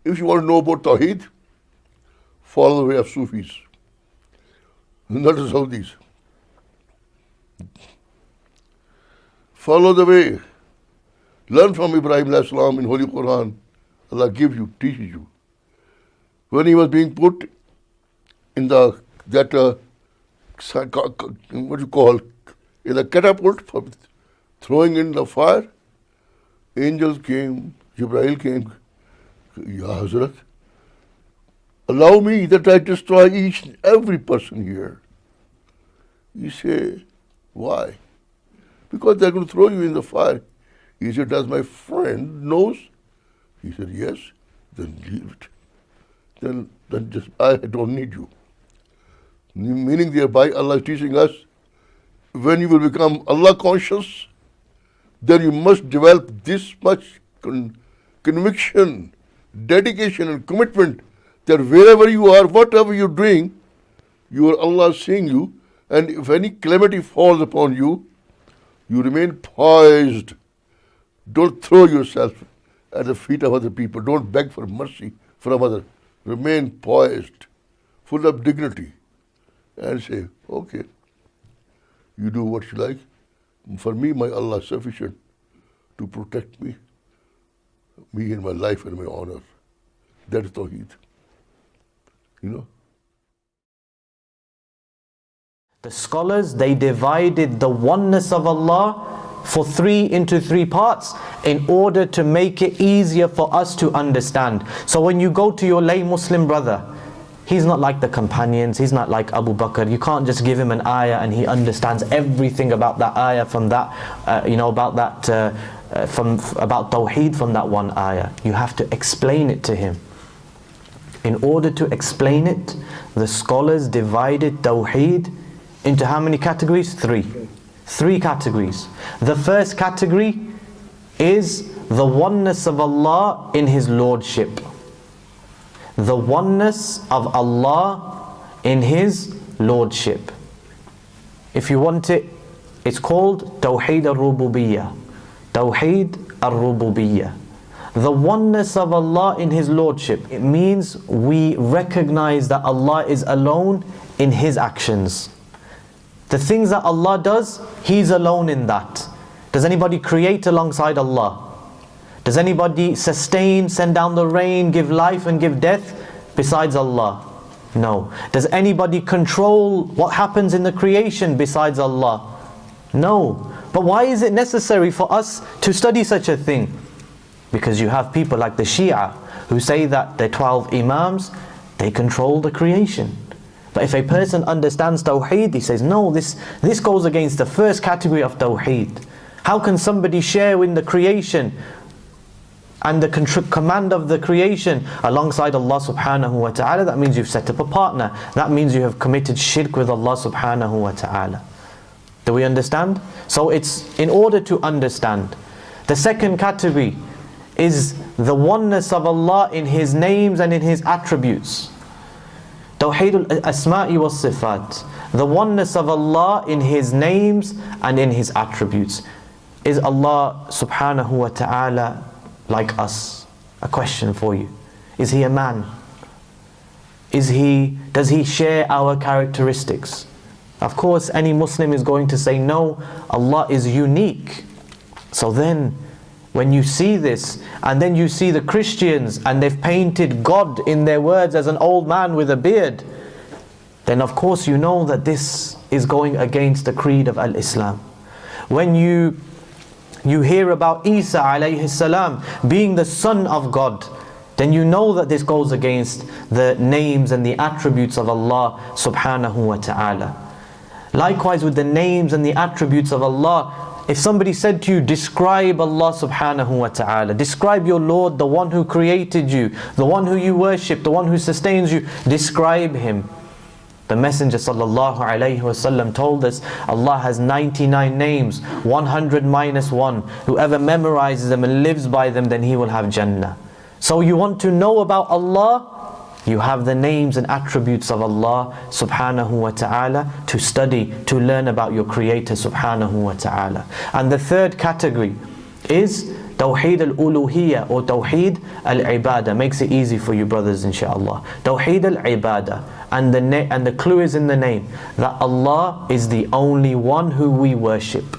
If you want to know about Tawheed, follow the way of Sufis, not the Saudis. Follow the way. Learn from Ibrahim alayhi salam in Holy Quran. Allah gives you, teaches you. When he was being put in the what you call, in a catapult for throwing in the fire, angels came, Jibreel came. Ya Hazrat, allow me that I destroy each and every person here. You say, why? Because they're going to throw you in the fire. He said, does my friend knows? He said, yes. Then leave it. Then just, I don't need you. Meaning thereby, Allah is teaching us, when you will become Allah conscious, then you must develop this much conviction, dedication and commitment that wherever you are, whatever you're doing, you are Allah seeing you, and if any calamity falls upon you, you remain poised. Don't throw yourself at the feet of other people. Don't beg for mercy from others. Remain poised, full of dignity, and say, okay, you do what you like. For me, my Allah is sufficient to protect me and my life and my honor. That is Tawheed. You know? The scholars, they divided the oneness of Allah into three parts in order to make it easier for us to understand. So when you go to your lay Muslim brother, he's not like the companions, he's not like Abu Bakr. You can't just give him an ayah and he understands everything about that ayah from that, about Tawheed from that one ayah. You have to explain it to him. In order to explain it, the scholars divided Tawheed into how many categories? Three categories. The first category is the oneness of Allah in His Lordship. The oneness of Allah in His Lordship. If you want it, it's called Tawheed al-Rububiyyah. Tawheed al-Rububiyyah. The oneness of Allah in His Lordship. It means we recognize that Allah is alone in His actions. The things that Allah does, He's alone in that. Does anybody create alongside Allah? Does anybody sustain, send down the rain, give life and give death besides Allah? No. Does anybody control what happens in the creation besides Allah? No. But why is it necessary for us to study such a thing? Because you have people like the Shia who say that the 12 Imams, they control the creation. But if a person understands Tawheed, he says, no, this goes against the first category of Tawheed. How can somebody share in the creation and the command of the creation alongside Allah subhanahu wa ta'ala? That means you've set up a partner. That means you have committed shirk with Allah subhanahu wa ta'ala. Do we understand? So it's in order to understand. The second category is the oneness of Allah in His names and in His attributes. Tawheed al-Asma'i was-Sifat. The oneness of Allah in His names and in His attributes. Is Allah subhanahu wa ta'ala like us? A question for you. Is He a man? Does He share our characteristics? Of course, any Muslim is going to say, no, Allah is unique. So then, when you see this, and then you see the Christians, and they've painted God in their words as an old man with a beard, then of course you know that this is going against the creed of Al-Islam. When you hear about Isa alayhi salam being the son of God, then you know that this goes against the names and the attributes of Allah subhanahu wa ta'ala. Likewise with the names and the attributes of Allah, if somebody said to you, describe Allah subhanahu wa ta'ala, describe your Lord, the one who created you, the one who you worship, the one who sustains you, describe Him. The Messenger sallallahu alayhi wasallam told us, Allah has 99 names, 100 minus 1. Whoever memorizes them and lives by them, then he will have Jannah. So you want to know about Allah? You have the names and attributes of Allah subhanahu wa ta'ala to study, to learn about your Creator subhanahu wa ta'ala. And the third category is Tawheed al-uluhiyya or Tawheed al-ibadah. Makes it easy for you brothers inshaAllah. Tawheed al-ibadah. And the clue is in the name, that Allah is the only one who we worship.